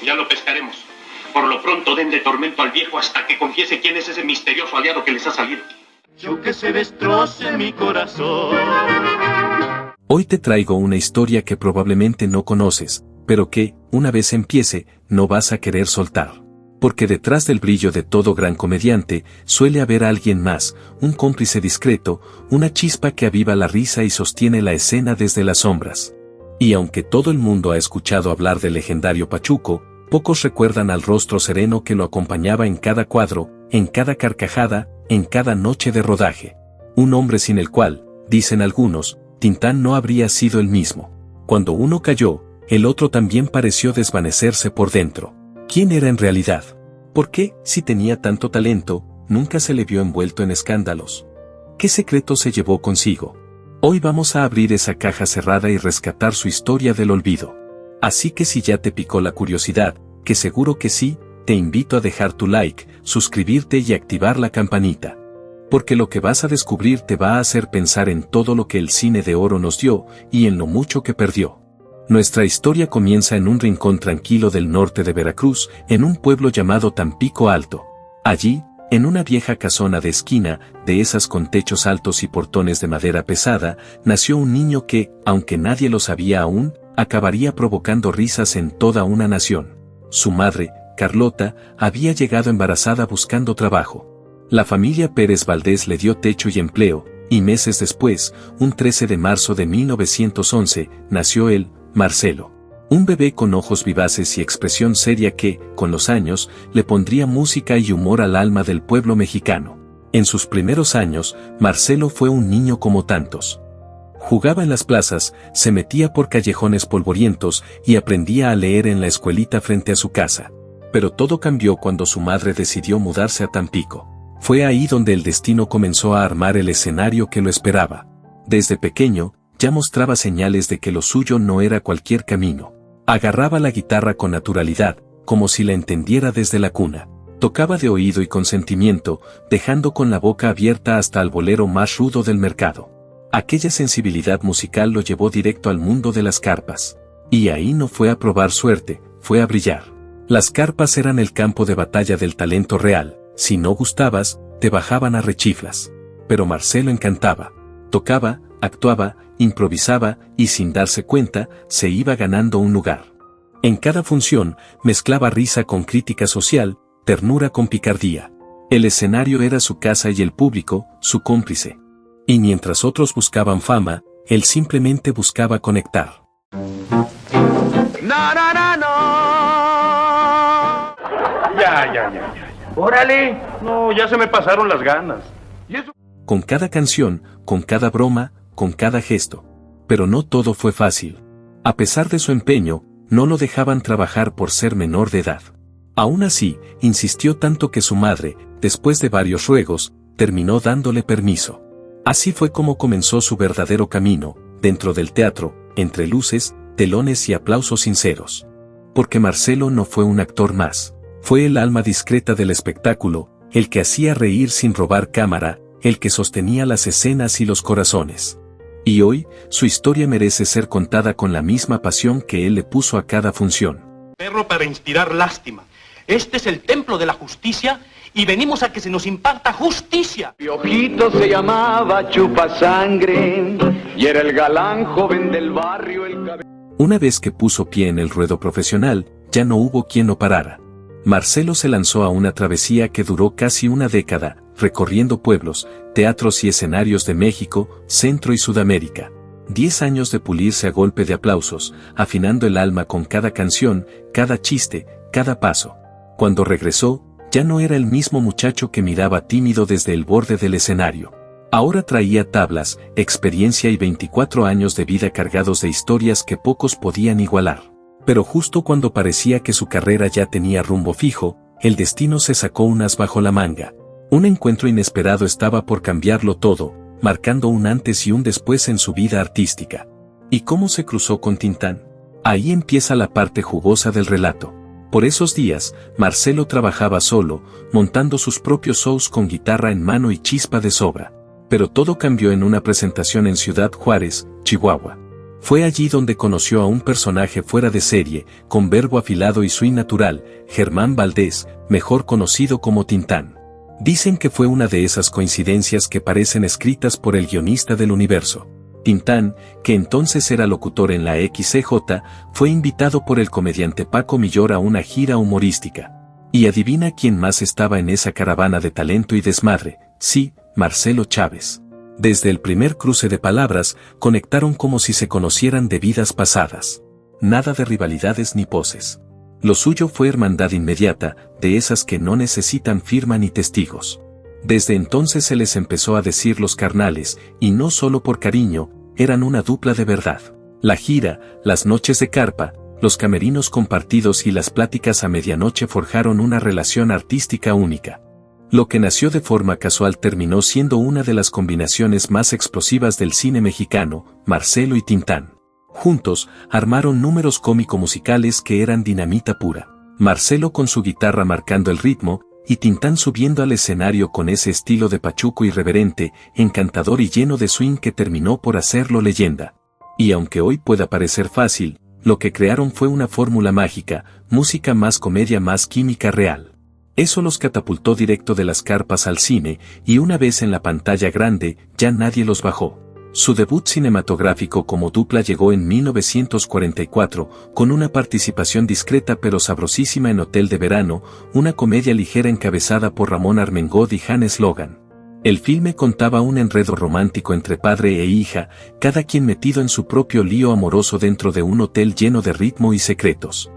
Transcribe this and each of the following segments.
Ya lo pescaremos. Por lo pronto den de tormento al viejo hasta que confiese quién es ese misterioso aliado que les ha salido. Yo que se destroce mi corazón. Hoy te traigo una historia que probablemente no conoces, pero que, una vez empiece, no vas a querer soltar. Porque detrás del brillo de todo gran comediante, suele haber alguien más, un cómplice discreto, una chispa que aviva la risa y sostiene la escena desde las sombras. Y aunque todo el mundo ha escuchado hablar del legendario Pachuco, pocos recuerdan al rostro sereno que lo acompañaba en cada cuadro, en cada carcajada, en cada noche de rodaje. Un hombre sin el cual, dicen algunos, Tintán no habría sido el mismo. Cuando uno cayó, el otro también pareció desvanecerse por dentro. ¿Quién era en realidad? ¿Por qué, si tenía tanto talento, nunca se le vio envuelto en escándalos? ¿Qué secreto se llevó consigo? Hoy vamos a abrir esa caja cerrada y rescatar su historia del olvido. Así que si ya te picó la curiosidad, que seguro que sí, te invito a dejar tu like, suscribirte y activar la campanita. Porque lo que vas a descubrir te va a hacer pensar en todo lo que el cine de oro nos dio, y en lo mucho que perdió. Nuestra historia comienza en un rincón tranquilo del norte de Veracruz, en un pueblo llamado Tampico Alto. Allí, en una vieja casona de esquina, de esas con techos altos y portones de madera pesada, nació un niño que, aunque nadie lo sabía aún, acabaría provocando risas en toda una nación. Su madre, Carlota, había llegado embarazada buscando trabajo. La familia Pérez Valdés le dio techo y empleo, y meses después, un 13 de marzo de 1911, nació él, Marcelo. Un bebé con ojos vivaces y expresión seria que, con los años, le pondría música y humor al alma del pueblo mexicano. En sus primeros años, Marcelo fue un niño como tantos. Jugaba en las plazas, se metía por callejones polvorientos y aprendía a leer en la escuelita frente a su casa. Pero todo cambió cuando su madre decidió mudarse a Tampico. Fue ahí donde el destino comenzó a armar el escenario que lo esperaba. Desde pequeño, ya mostraba señales de que lo suyo no era cualquier camino. Agarraba la guitarra con naturalidad, como si la entendiera desde la cuna. Tocaba de oído y con sentimiento, dejando con la boca abierta hasta al bolero más rudo del mercado. Aquella sensibilidad musical lo llevó directo al mundo de las carpas. Y ahí no fue a probar suerte, fue a brillar. Las carpas eran el campo de batalla del talento real. Si no gustabas, te bajaban a rechiflas. Pero Marcelo encantaba. Tocaba, actuaba, improvisaba y sin darse cuenta, se iba ganando un lugar. En cada función, mezclaba risa con crítica social, ternura con picardía. El escenario era su casa y el público, su cómplice. Y mientras otros buscaban fama, él simplemente buscaba conectar. No, no, no, no. Ya. ¡Órale! No, ya se me pasaron las ganas. ¿Y eso? Con cada canción, con cada broma, con cada gesto. Pero no todo fue fácil. A pesar de su empeño, no lo dejaban trabajar por ser menor de edad. Aún así, insistió tanto que su madre, después de varios ruegos, terminó dándole permiso. Así fue como comenzó su verdadero camino, dentro del teatro, entre luces, telones y aplausos sinceros. Porque Marcelo no fue un actor más. Fue el alma discreta del espectáculo, el que hacía reír sin robar cámara, el que sostenía las escenas y los corazones. Y hoy, su historia merece ser contada con la misma pasión que él le puso a cada función. Perro para inspirar lástima. Este es el templo de la justicia y venimos a que se nos imparta justicia. Piojito se llamaba Chupasangre y era el galán joven del barrio. Una vez que puso pie en el ruedo profesional, ya no hubo quien lo parara. Marcelo se lanzó a una travesía que duró casi una década, recorriendo pueblos, teatros y escenarios de México, Centro y Sudamérica. 10 años de pulirse a golpe de aplausos, afinando el alma con cada canción, cada chiste, cada paso. Cuando regresó, ya no era el mismo muchacho que miraba tímido desde el borde del escenario. Ahora traía tablas, experiencia y 24 años de vida cargados de historias que pocos podían igualar. Pero justo cuando parecía que su carrera ya tenía rumbo fijo, el destino se sacó unas bajo la manga. Un encuentro inesperado estaba por cambiarlo todo, marcando un antes y un después en su vida artística. ¿Y cómo se cruzó con Tintán? Ahí empieza la parte jugosa del relato. Por esos días, Marcelo trabajaba solo, montando sus propios shows con guitarra en mano y chispa de sobra. Pero todo cambió en una presentación en Ciudad Juárez, Chihuahua. Fue allí donde conoció a un personaje fuera de serie, con verbo afilado y swing natural, Germán Valdés, mejor conocido como Tintán. Dicen que fue una de esas coincidencias que parecen escritas por el guionista del universo. Tintán, que entonces era locutor en la XCJ, fue invitado por el comediante Paco Millor a una gira humorística. Y adivina quién más estaba en esa caravana de talento y desmadre. Sí, Marcelo Chávez. Desde el primer cruce de palabras, conectaron como si se conocieran de vidas pasadas. Nada de rivalidades ni poses. Lo suyo fue hermandad inmediata, de esas que no necesitan firma ni testigos. Desde entonces se les empezó a decir los carnales, y no solo por cariño, eran una dupla de verdad. La gira, las noches de carpa, los camerinos compartidos y las pláticas a medianoche forjaron una relación artística única. Lo que nació de forma casual terminó siendo una de las combinaciones más explosivas del cine mexicano, Marcelo y Tintán. Juntos, armaron números cómico-musicales que eran dinamita pura. Marcelo con su guitarra marcando el ritmo, y Tintán subiendo al escenario con ese estilo de pachuco irreverente, encantador y lleno de swing que terminó por hacerlo leyenda. Y aunque hoy pueda parecer fácil, lo que crearon fue una fórmula mágica, música más comedia más química real. Eso los catapultó directo de las carpas al cine, y una vez en la pantalla grande, ya nadie los bajó. Su debut cinematográfico como dupla llegó en 1944, con una participación discreta pero sabrosísima en Hotel de Verano, una comedia ligera encabezada por Ramón Armengol y Hannes Logan. El filme contaba un enredo romántico entre padre e hija, cada quien metido en su propio lío amoroso dentro de un hotel lleno de ritmo y secretos.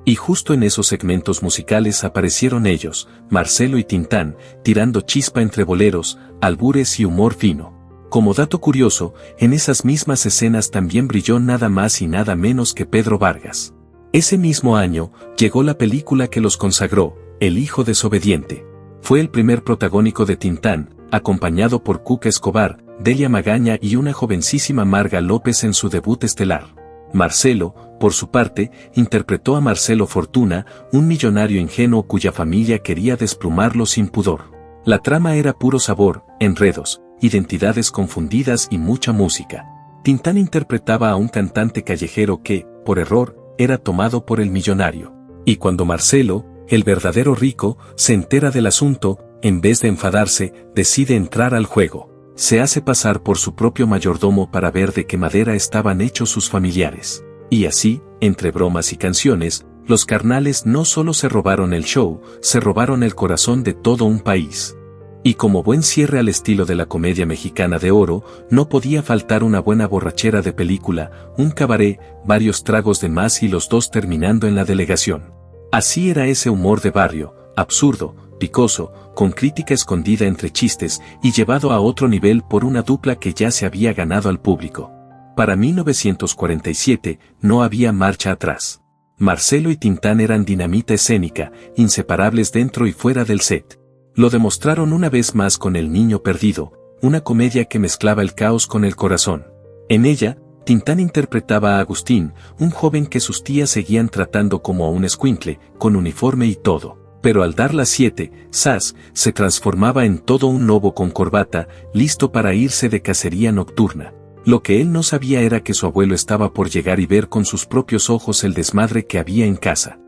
Y justo en esos segmentos musicales aparecieron ellos, Marcelo y Tintán, tirando chispa entre boleros, albures y humor fino. Como dato curioso, en esas mismas escenas también brilló nada más y nada menos que Pedro Vargas. Ese mismo año, llegó la película que los consagró, El hijo desobediente. Fue el primer protagónico de Tintán, acompañado por Cuca Escobar, Delia Magaña y una jovencísima Marga López en su debut estelar. Marcelo, por su parte, interpretó a Marcelo Fortuna, un millonario ingenuo cuya familia quería desplumarlo sin pudor. La trama era puro sabor, enredos, identidades confundidas y mucha música. Tintán interpretaba a un cantante callejero que, por error, era tomado por el millonario. Y cuando Marcelo, el verdadero rico, se entera del asunto, en vez de enfadarse, decide entrar al juego. Se hace pasar por su propio mayordomo para ver de qué madera estaban hechos sus familiares. Y así, entre bromas y canciones, los carnales no solo se robaron el show, se robaron el corazón de todo un país. Y como buen cierre al estilo de la comedia mexicana de oro, no podía faltar una buena borrachera de película, un cabaret, varios tragos de más y los dos terminando en la delegación. Así era ese humor de barrio, absurdo, picoso, con crítica escondida entre chistes y llevado a otro nivel por una dupla que ya se había ganado al público. Para 1947 no había marcha atrás. Marcelo y Tintán eran dinamita escénica, inseparables dentro y fuera del set. Lo demostraron una vez más con El niño perdido, una comedia que mezclaba el caos con el corazón. En ella, Tintán interpretaba a Agustín, un joven que sus tías seguían tratando como a un escuincle, con uniforme y todo. Pero al dar las 7, ¡zas!, se transformaba en todo un lobo con corbata, listo para irse de cacería nocturna. Lo que él no sabía era que su abuelo estaba por llegar y ver con sus propios ojos el desmadre que había en casa.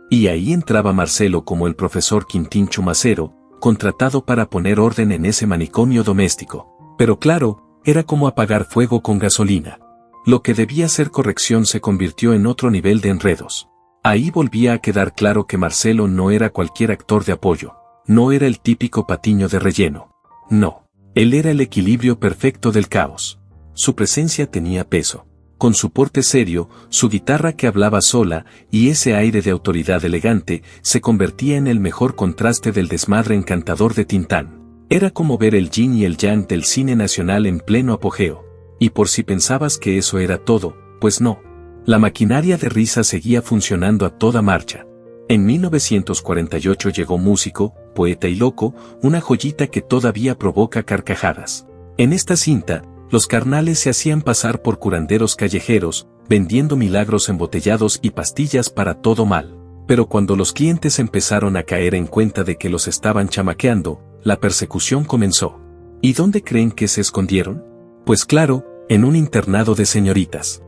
Y ahí entraba Marcelo como el profesor Quintín Chumacero, contratado para poner orden en ese manicomio doméstico. Pero claro, era como apagar fuego con gasolina. Lo que debía ser corrección se convirtió en otro nivel de enredos. Ahí volvía a quedar claro que Marcelo no era cualquier actor de apoyo, no era el típico patiño de relleno. No, él era el equilibrio perfecto del caos. Su presencia tenía peso. Con su porte serio, su guitarra que hablaba sola, y ese aire de autoridad elegante, se convertía en el mejor contraste del desmadre encantador de Tintán. Era como ver el yin y el yang del cine nacional en pleno apogeo. Y por si pensabas que eso era todo, pues no. La maquinaria de risa seguía funcionando a toda marcha. En 1948 llegó Músico, Poeta y Loco, una joyita que todavía provoca carcajadas. En esta cinta, los carnales se hacían pasar por curanderos callejeros, vendiendo milagros embotellados y pastillas para todo mal. Pero cuando los clientes empezaron a caer en cuenta de que los estaban chamaqueando, la persecución comenzó. ¿Y dónde creen que se escondieron? Pues claro, en un internado de señoritas.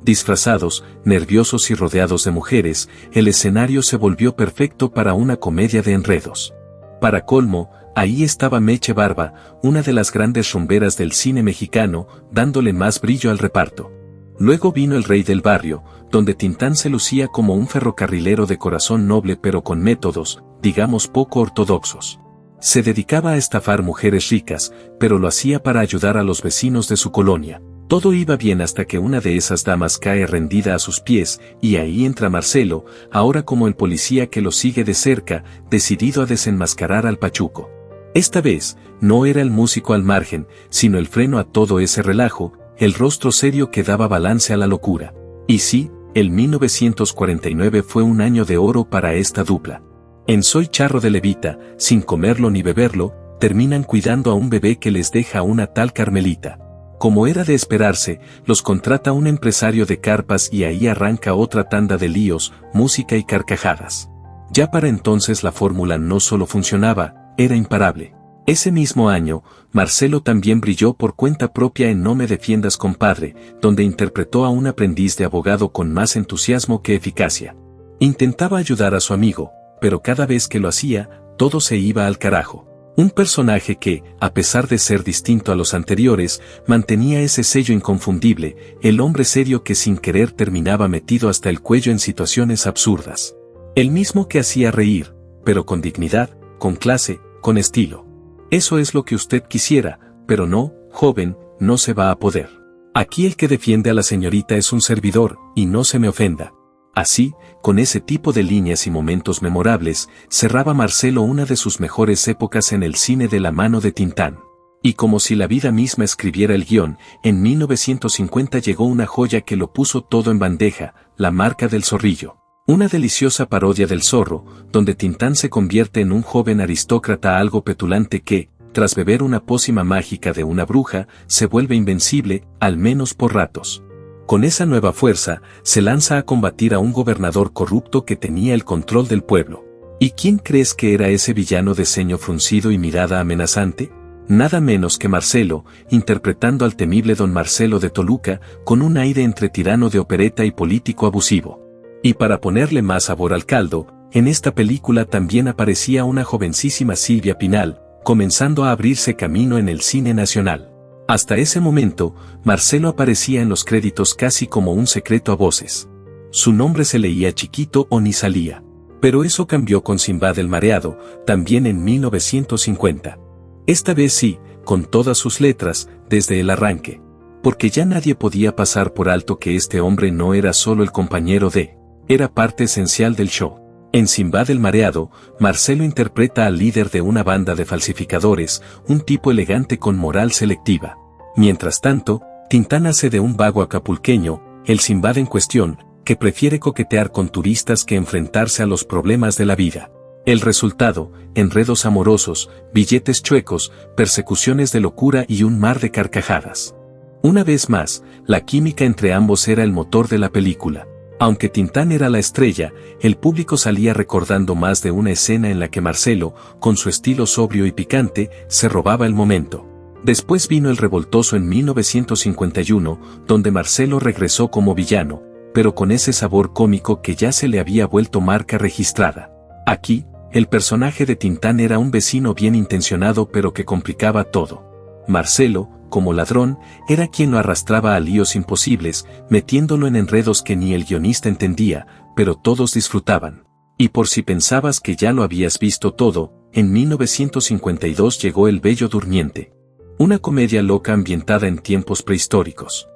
Disfrazados, nerviosos y rodeados de mujeres, el escenario se volvió perfecto para una comedia de enredos. Para colmo, ahí estaba Meche Barba, una de las grandes rumberas del cine mexicano, dándole más brillo al reparto. Luego vino El Rey del Barrio, donde Tintán se lucía como un ferrocarrilero de corazón noble pero con métodos, digamos poco ortodoxos. Se dedicaba a estafar mujeres ricas, pero lo hacía para ayudar a los vecinos de su colonia. Todo iba bien hasta que una de esas damas cae rendida a sus pies, y ahí entra Marcelo, ahora como el policía que lo sigue de cerca, decidido a desenmascarar al pachuco. Esta vez, no era el músico al margen, sino el freno a todo ese relajo, el rostro serio que daba balance a la locura. Y sí, el 1949 fue un año de oro para esta dupla. En Soy Charro de Levita, sin comerlo ni beberlo, terminan cuidando a un bebé que les deja una tal Carmelita. Como era de esperarse, los contrata un empresario de carpas y ahí arranca otra tanda de líos, música y carcajadas. Ya para entonces la fórmula no solo funcionaba, era imparable. Ese mismo año, Marcelo también brilló por cuenta propia en No me defiendas compadre, donde interpretó a un aprendiz de abogado con más entusiasmo que eficacia. Intentaba ayudar a su amigo, pero cada vez que lo hacía, todo se iba al carajo. Un personaje que, a pesar de ser distinto a los anteriores, mantenía ese sello inconfundible, el hombre serio que sin querer terminaba metido hasta el cuello en situaciones absurdas. El mismo que hacía reír, pero con dignidad, con clase, con estilo. Eso es lo que usted quisiera, pero no, joven, no se va a poder. Aquí el que defiende a la señorita es un servidor, y no se me ofenda. Así, con ese tipo de líneas y momentos memorables, cerraba Marcelo una de sus mejores épocas en el cine de la mano de Tintán. Y como si la vida misma escribiera el guión, en 1950 llegó una joya que lo puso todo en bandeja, La marca del zorrillo. Una deliciosa parodia del zorro, donde Tintán se convierte en un joven aristócrata algo petulante que, tras beber una pócima mágica de una bruja, se vuelve invencible, al menos por ratos. Con esa nueva fuerza, se lanza a combatir a un gobernador corrupto que tenía el control del pueblo. ¿Y quién crees que era ese villano de ceño fruncido y mirada amenazante? Nada menos que Marcelo, interpretando al temible don Marcelo de Toluca, con un aire entre tirano de opereta y político abusivo. Y para ponerle más sabor al caldo, en esta película también aparecía una jovencísima Silvia Pinal, comenzando a abrirse camino en el cine nacional. Hasta ese momento, Marcelo aparecía en los créditos casi como un secreto a voces. Su nombre se leía chiquito o ni salía. Pero eso cambió con Simbad el Mareado, también en 1950. Esta vez sí, con todas sus letras, desde el arranque. Porque ya nadie podía pasar por alto que este hombre no era solo el compañero de, era parte esencial del show. En Simbad el Mareado, Marcelo interpreta al líder de una banda de falsificadores, un tipo elegante con moral selectiva. Mientras tanto, Tintán hace de un vago acapulqueño, el Simbad en cuestión, que prefiere coquetear con turistas que enfrentarse a los problemas de la vida. El resultado, enredos amorosos, billetes chuecos, persecuciones de locura y un mar de carcajadas. Una vez más, la química entre ambos era el motor de la película. Aunque Tintán era la estrella, el público salía recordando más de una escena en la que Marcelo, con su estilo sobrio y picante, se robaba el momento. Después vino El Revoltoso en 1951, donde Marcelo regresó como villano, pero con ese sabor cómico que ya se le había vuelto marca registrada. Aquí, el personaje de Tintán era un vecino bien intencionado pero que complicaba todo. Marcelo, como ladrón, era quien lo arrastraba a líos imposibles, metiéndolo en enredos que ni el guionista entendía, pero todos disfrutaban. Y por si pensabas que ya lo habías visto todo, en 1952 llegó El Bello Durmiente. Una comedia loca ambientada en tiempos prehistóricos.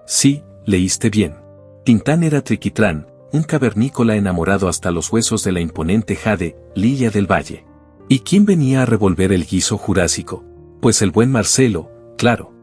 Sí, leíste bien. Tintán era Triquitrán, un cavernícola enamorado hasta los huesos de la imponente Jade, Lilia del Valle. ¿Y quién venía a revolver el guiso jurásico? Pues el buen Marcelo, claro.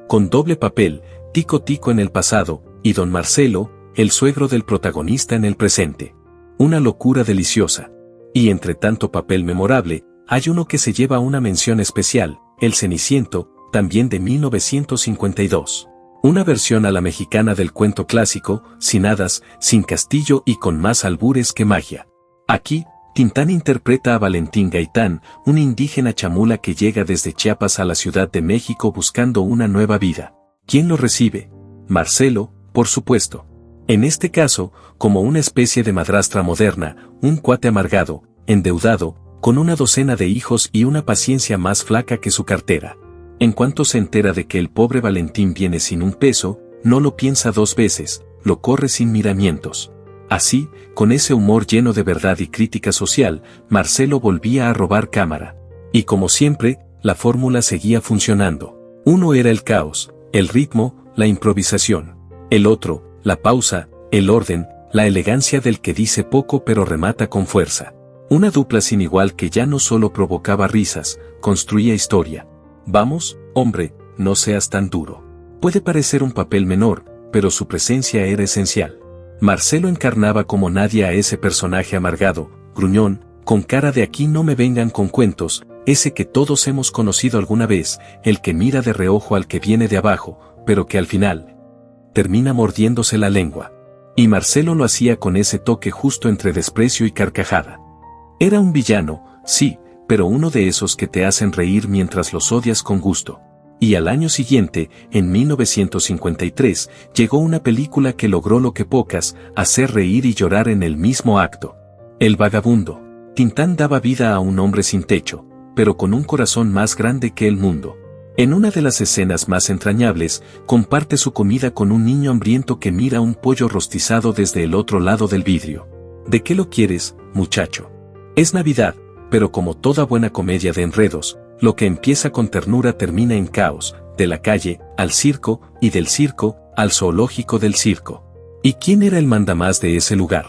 Con doble papel, Tico Tico en el pasado, y don Marcelo, el suegro del protagonista en el presente. Una locura deliciosa. Y entre tanto papel memorable, hay uno que se lleva una mención especial, El Ceniciento, también de 1952. Una versión a la mexicana del cuento clásico, sin hadas, sin castillo y con más albures que magia. Aquí, Tintán interpreta a Valentín Gaitán, un indígena chamula que llega desde Chiapas a la Ciudad de México buscando una nueva vida. ¿Quién lo recibe? Marcelo, por supuesto. En este caso, como una especie de madrastra moderna, un cuate amargado, endeudado, con una docena de hijos y una paciencia más flaca que su cartera. En cuanto se entera de que el pobre Valentín viene sin un peso, no lo piensa dos veces, lo corre sin miramientos. Así, con ese humor lleno de verdad y crítica social, Marcelo volvía a robar cámara. Y como siempre, la fórmula seguía funcionando. Uno era el caos, el ritmo, la improvisación. El otro, la pausa, el orden, la elegancia del que dice poco pero remata con fuerza. Una dupla sin igual que ya no solo provocaba risas, construía historia. Vamos, hombre, no seas tan duro. Puede parecer un papel menor, pero su presencia era esencial. Marcelo encarnaba como nadie a ese personaje amargado, gruñón, con cara de aquí no me vengan con cuentos, ese que todos hemos conocido alguna vez, el que mira de reojo al que viene de abajo, pero que al final termina mordiéndose la lengua. Y Marcelo lo hacía con ese toque justo entre desprecio y carcajada. Era un villano, sí, pero uno de esos que te hacen reír mientras los odias con gusto. Y al año siguiente, en 1953, llegó una película que logró lo que pocas, hacer reír y llorar en el mismo acto. El vagabundo. Tintán daba vida a un hombre sin techo, pero con un corazón más grande que el mundo. En una de las escenas más entrañables, comparte su comida con un niño hambriento que mira un pollo rostizado desde el otro lado del vidrio. ¿De qué lo quieres, muchacho? Es Navidad, pero como toda buena comedia de enredos, lo que empieza con ternura termina en caos, de la calle, al circo, y del circo, al zoológico del circo. ¿Y quién era el mandamás de ese lugar?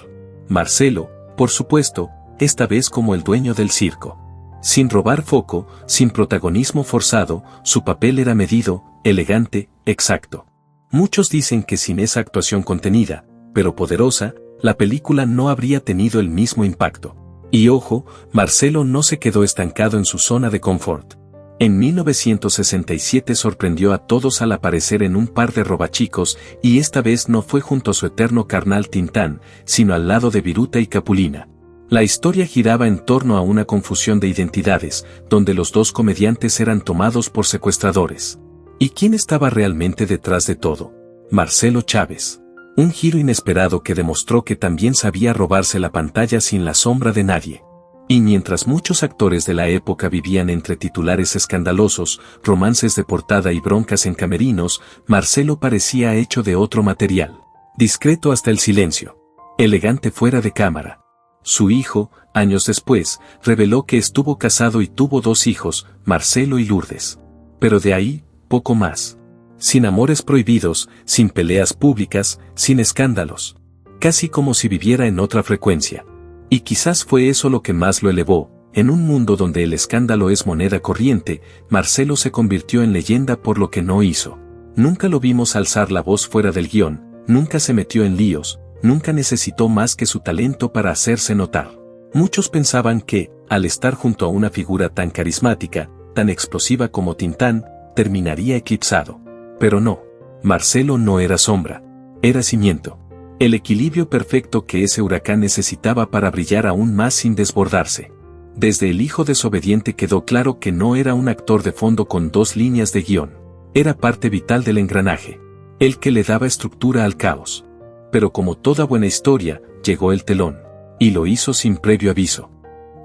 Marcelo, por supuesto, esta vez como el dueño del circo. Sin robar foco, sin protagonismo forzado, su papel era medido, elegante, exacto. Muchos dicen que sin esa actuación contenida, pero poderosa, la película no habría tenido el mismo impacto. Y ojo, Marcelo no se quedó estancado en su zona de confort. En 1967 sorprendió a todos al aparecer en un par de robachicos, y esta vez no fue junto a su eterno carnal Tintán, sino al lado de Viruta y Capulina. La historia giraba en torno a una confusión de identidades, donde los dos comediantes eran tomados por secuestradores. ¿Y quién estaba realmente detrás de todo? Marcelo Chávez. Un giro inesperado que demostró que también sabía robarse la pantalla sin la sombra de nadie. Y mientras muchos actores de la época vivían entre titulares escandalosos, romances de portada y broncas en camerinos, Marcelo parecía hecho de otro material. Discreto hasta el silencio. Elegante fuera de cámara. Su hijo, años después, reveló que estuvo casado y tuvo 2 hijos, Marcelo y Lourdes. Pero de ahí, poco más. Sin amores prohibidos, sin peleas públicas, sin escándalos. Casi como si viviera en otra frecuencia. Y quizás fue eso lo que más lo elevó. En un mundo donde el escándalo es moneda corriente, Marcelo se convirtió en leyenda por lo que no hizo. Nunca lo vimos alzar la voz fuera del guión, nunca se metió en líos, nunca necesitó más que su talento para hacerse notar. Muchos pensaban que, al estar junto a una figura tan carismática, tan explosiva como Tintán, terminaría eclipsado. Pero no. Marcelo no era sombra. Era cimiento. El equilibrio perfecto que ese huracán necesitaba para brillar aún más sin desbordarse. Desde El hijo desobediente quedó claro que no era un actor de fondo con 2 líneas de guión. Era parte vital del engranaje. El que le daba estructura al caos. Pero como toda buena historia, llegó el telón. Y lo hizo sin previo aviso.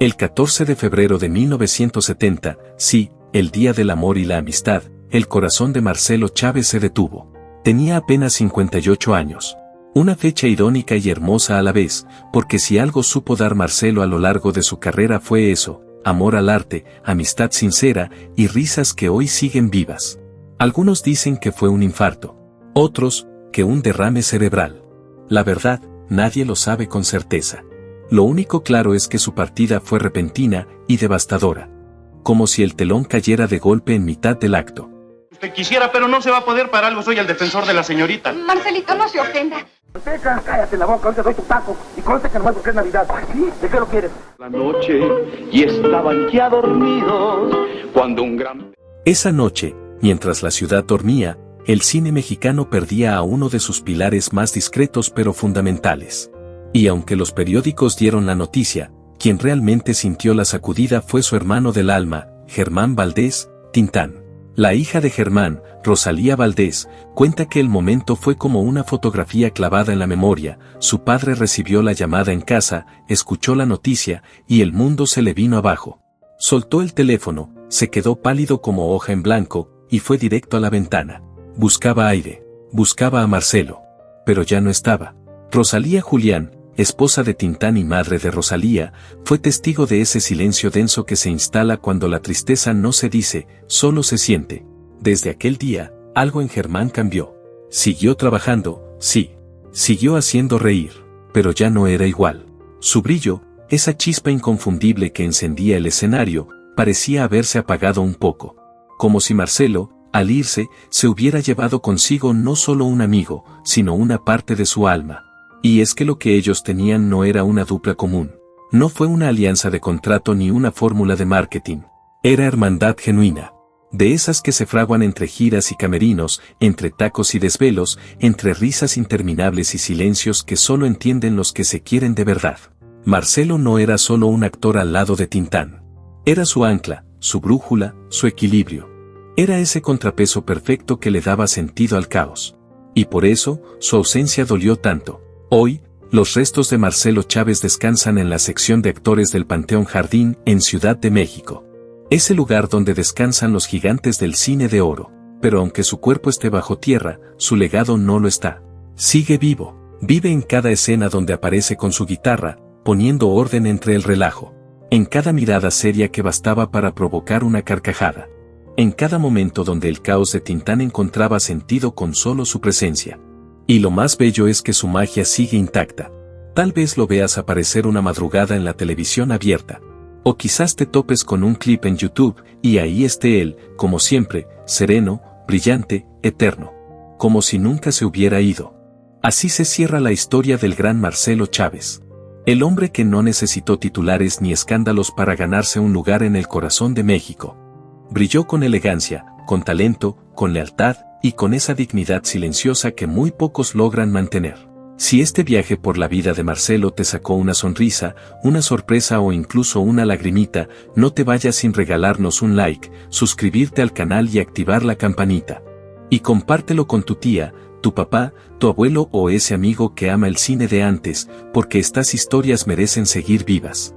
El 14 de febrero de 1970, sí, el Día del Amor y la Amistad, el corazón de Marcelo Chávez se detuvo. Tenía apenas 58 años. Una fecha irónica y hermosa a la vez, porque si algo supo dar Marcelo a lo largo de su carrera fue eso, amor al arte, amistad sincera y risas que hoy siguen vivas. Algunos dicen que fue un infarto. Otros, que un derrame cerebral. La verdad, nadie lo sabe con certeza. Lo único claro es que su partida fue repentina y devastadora. Como si el telón cayera de golpe en mitad del acto. Usted quisiera, pero no se va a poder, para algo soy el defensor de la señorita. Marcelito, no se ofenda. Manteca, cállate la boca, ahorita doy tu taco. Y conste que nomás porque es Navidad. ¿Sí? ¿De qué lo quieres? La noche y estaban ya dormidos cuando un gran... Esa noche, mientras la ciudad dormía, el cine mexicano perdía a uno de sus pilares más discretos pero fundamentales. Y aunque los periódicos dieron la noticia, quien realmente sintió la sacudida fue su hermano del alma, Germán Valdés, Tintán. La hija de Germán, Rosalía Valdés, cuenta que el momento fue como una fotografía clavada en la memoria. Su padre recibió la llamada en casa, escuchó la noticia, y el mundo se le vino abajo. Soltó el teléfono, se quedó pálido como hoja en blanco, y fue directo a la ventana. Buscaba aire, buscaba a Marcelo. Pero ya no estaba. Rosalía Julián, esposa de Tintán y madre de Rosalía, fue testigo de ese silencio denso que se instala cuando la tristeza no se dice, solo se siente. Desde aquel día, algo en Germán cambió. Siguió trabajando, sí. Siguió haciendo reír, pero ya no era igual. Su brillo, esa chispa inconfundible que encendía el escenario, parecía haberse apagado un poco. Como si Marcelo, al irse, se hubiera llevado consigo no solo un amigo, sino una parte de su alma. Y es que lo que ellos tenían no era una dupla común. No fue una alianza de contrato ni una fórmula de marketing. Era hermandad genuina. De esas que se fraguan entre giras y camerinos, entre tacos y desvelos, entre risas interminables y silencios que solo entienden los que se quieren de verdad. Marcelo no era solo un actor al lado de Tintán. Era su ancla, su brújula, su equilibrio. Era ese contrapeso perfecto que le daba sentido al caos. Y por eso, su ausencia dolió tanto. Hoy, los restos de Marcelo Chávez descansan en la sección de actores del Panteón Jardín, en Ciudad de México. Ese lugar donde descansan los gigantes del cine de oro. Pero aunque su cuerpo esté bajo tierra, su legado no lo está. Sigue vivo. Vive en cada escena donde aparece con su guitarra, poniendo orden entre el relajo. En cada mirada seria que bastaba para provocar una carcajada. En cada momento donde el caos de Tintán encontraba sentido con solo su presencia. Y lo más bello es que su magia sigue intacta. Tal vez lo veas aparecer una madrugada en la televisión abierta. O quizás te topes con un clip en YouTube, y ahí esté él, como siempre, sereno, brillante, eterno. Como si nunca se hubiera ido. Así se cierra la historia del gran Marcelo Chávez. El hombre que no necesitó titulares ni escándalos para ganarse un lugar en el corazón de México. Brilló con elegancia, con talento, con lealtad, y con esa dignidad silenciosa que muy pocos logran mantener. Si este viaje por la vida de Marcelo te sacó una sonrisa, una sorpresa o incluso una lagrimita, no te vayas sin regalarnos un like, suscribirte al canal y activar la campanita. Y compártelo con tu tía, tu papá, tu abuelo o ese amigo que ama el cine de antes, porque estas historias merecen seguir vivas.